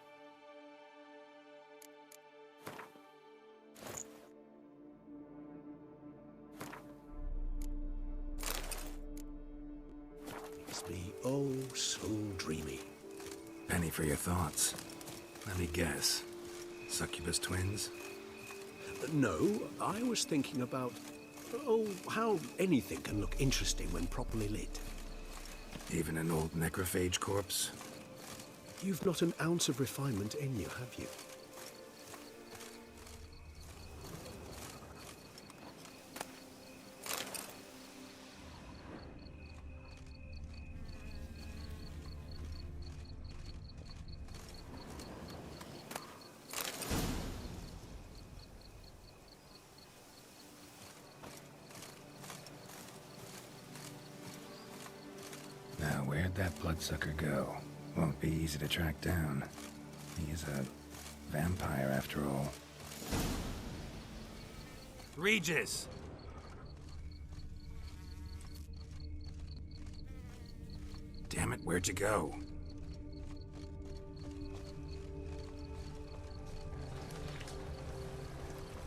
Makes me oh so dreamy. Penny for your thoughts. Let me guess. Succubus twins? No, I was thinking about, how anything can look interesting when properly lit. Even an old necrophage corpse? You've not an ounce of refinement in you, have you? Now, where'd that bloodsucker go? Won't be easy to track down. He is a vampire, after all. Regis! Damn it, where'd you go?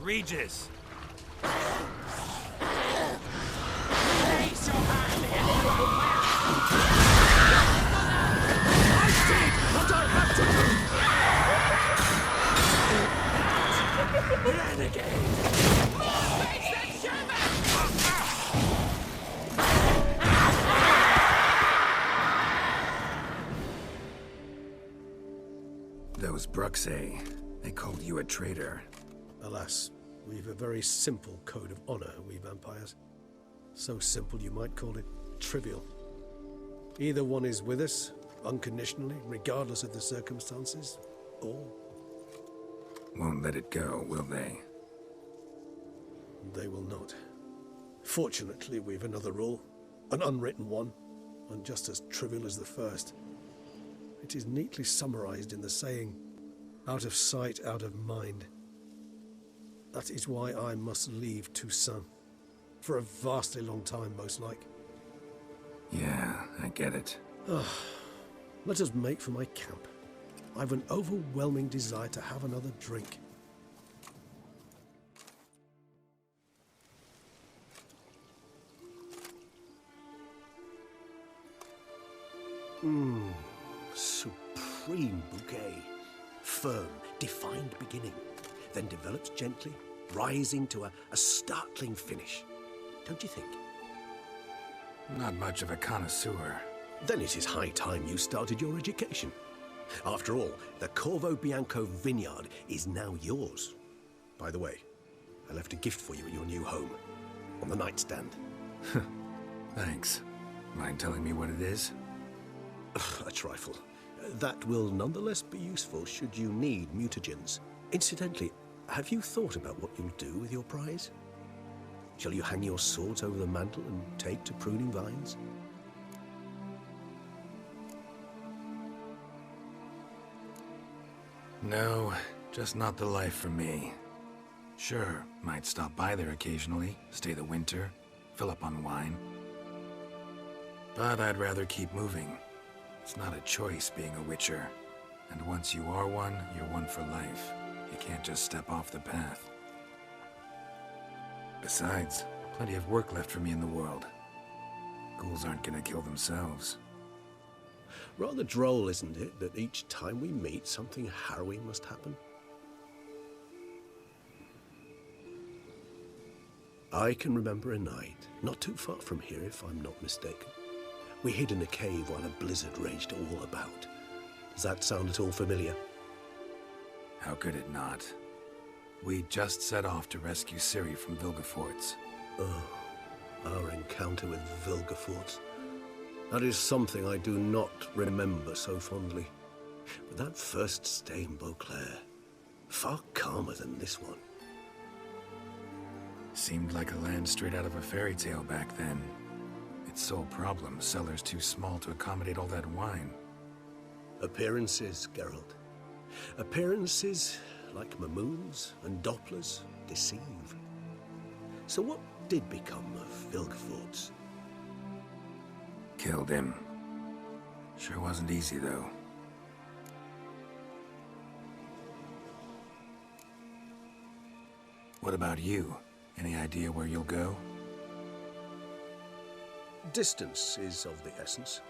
Regis! Those Bruxay, they called you a traitor. Alas, we've a very simple code of honor, we vampires. So simple you might call it trivial. Either one is with us, unconditionally, regardless of the circumstances, or... Won't let it go, will they? They will not. Fortunately, we've another rule, an unwritten one, and just as trivial as the first. It is neatly summarized in the saying, out of sight, out of mind. That is why I must leave Toussaint. For a vastly long time, most like. Yeah, I get it. Let us make for my camp. I've an overwhelming desire to have another drink. Supreme bouquet. Firm, defined beginning, then develops gently, rising to a startling finish. Don't you think? Not much of a connoisseur. Then it is high time you started your education. After all, the Corvo Bianco vineyard is now yours. By the way, I left a gift for you in your new home. On the nightstand. Thanks. Mind telling me what it is? A trifle. That will nonetheless be useful should you need mutagens. Incidentally, have you thought about what you'll do with your prize? Shall you hang your swords over the mantle and take to pruning vines? No, just not the life for me. Sure, might stop by there occasionally, stay the winter, fill up on wine. But I'd rather keep moving. It's not a choice being a witcher. And once you are one, you're one for life. You can't just step off the path. Besides, plenty of work left for me in the world. Ghouls aren't gonna kill themselves. Rather droll, isn't it, that each time we meet, something harrowing must happen? I can remember a night, not too far from here if I'm not mistaken. We hid in a cave while a blizzard raged all about. Does that sound at all familiar? How could it not? We just set off to rescue Ciri from Vilgefortz. Oh, our encounter with Vilgefortz. That is something I do not remember so fondly. But that first stay in Beauclair, far calmer than this one. Seemed like a land straight out of a fairy tale back then. Its sole problem, cellars too small to accommodate all that wine. Appearances, Geralt. Appearances, like Mamoons and Dopplers, deceive. So what did become of Vilgefortz? Killed him. Sure wasn't easy, though. What about you? Any idea where you'll go? Distance is of the essence.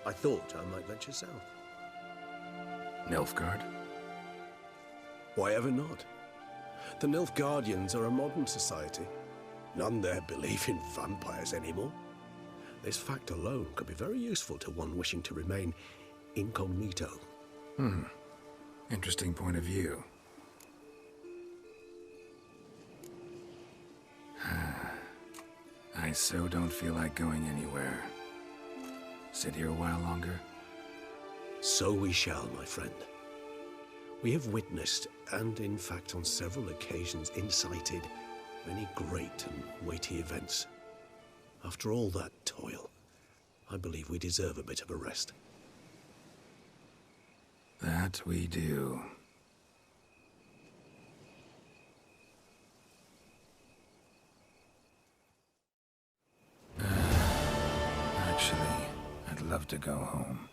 I thought I might venture south. Nilfgaard? Why ever not? The Nilfgaardians are a modern society. None there believe in vampires anymore. This fact alone could be very useful to one wishing to remain incognito. Interesting point of view. I so don't feel like going anywhere. Sit here a while longer? So we shall, my friend. We have witnessed, and in fact on several occasions incited, many great and weighty events. After all that toil, I believe we deserve a bit of a rest. That we do. Actually, I'd love to go home.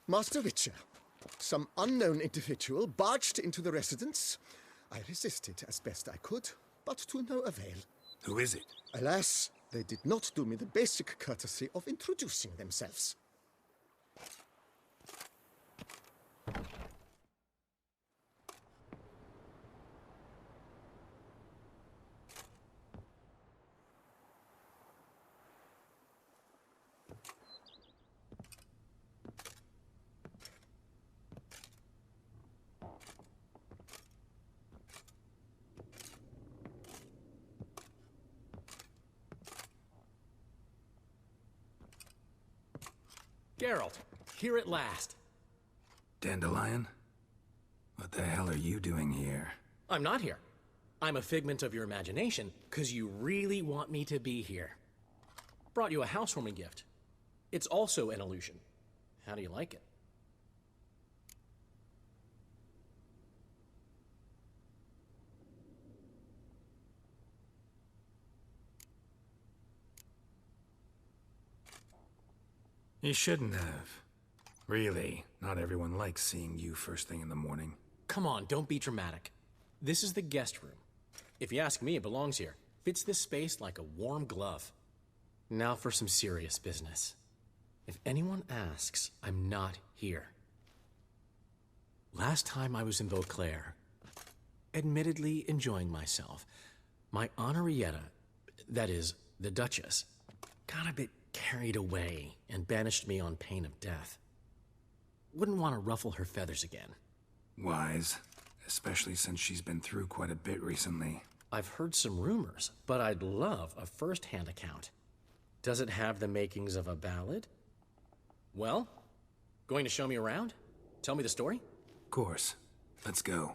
Master Witcher, some unknown individual barged into the residence. I resisted as best I could, but to no avail. Who is it? Alas, they did not do me the basic courtesy of introducing themselves. Geralt, here at last. Dandelion? What the hell are you doing here? I'm not here. I'm a figment of your imagination, because you really want me to be here. Brought you a housewarming gift. It's also an illusion. How do you like it? You shouldn't have. Really, not everyone likes seeing you first thing in the morning. Come on, don't be dramatic. This is the guest room. If you ask me, it belongs here. Fits this space like a warm glove. Now for some serious business. If anyone asks, I'm not here. Last time I was in Beauclair, admittedly enjoying myself, my Henrietta, that is, the Duchess, got a bit carried away and banished me on pain of death. Wouldn't want to ruffle her feathers again. Wise, especially since she's been through quite a bit recently. I've heard some rumors, but I'd love a first-hand account. Does it have the makings of a ballad? Well, going to show me around? Tell me the story? Of course. Let's go.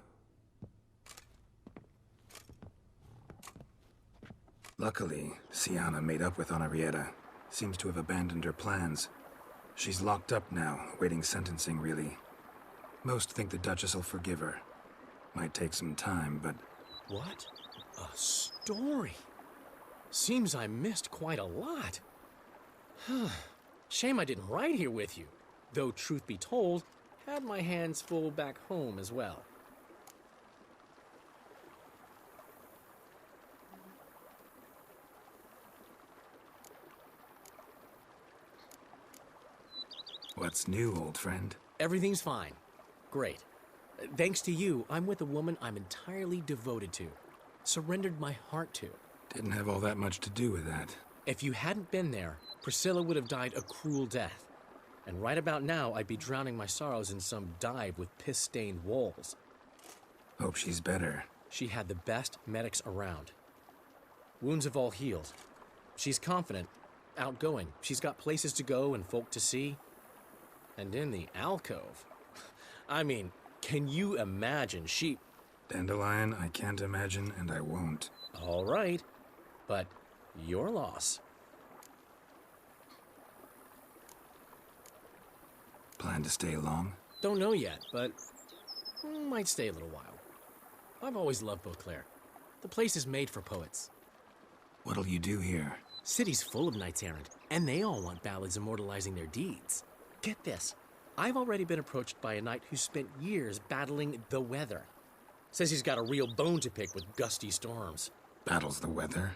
Luckily, Siana made up with Henrietta. Seems to have abandoned her plans. She's locked up now, awaiting sentencing, really. Most think the Duchess will forgive her. Might take some time, but... What? A story? Seems I missed quite a lot. Shame I didn't ride here with you. Though, truth be told, had my hands full back home as well. What's new, old friend? Everything's fine. Great. Thanks to you, I'm with a woman I'm entirely devoted to. Surrendered my heart to. Didn't have all that much to do with that. If you hadn't been there, Priscilla would have died a cruel death. And right about now, I'd be drowning my sorrows in some dive with piss-stained walls. Hope she's better. She had the best medics around. Wounds have all healed. She's confident, outgoing. She's got places to go and folk to see. And in the alcove. I mean, can you imagine she... Dandelion, I can't imagine, and I won't. All right, but your loss. Plan to stay long? Don't know yet, but might stay a little while. I've always loved Beauclair. The place is made for poets. What'll you do here? City's full of knights errant, and they all want ballads immortalizing their deeds. Get this. I've already been approached by a knight who spent years battling the weather. Says he's got a real bone to pick with gusty storms. Battles the weather?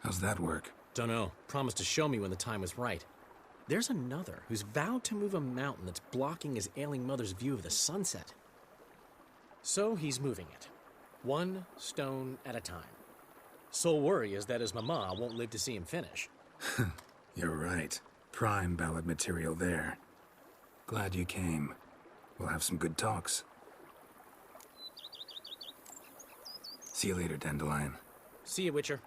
How's that work? Dunno. Promised to show me when the time was right. There's another who's vowed to move a mountain that's blocking his ailing mother's view of the sunset. So he's moving it. One stone at a time. Sole worry is that his mama won't live to see him finish. You're right. Prime ballad material there. Glad you came. We'll have some good talks. See you later, Dandelion. See you, Witcher.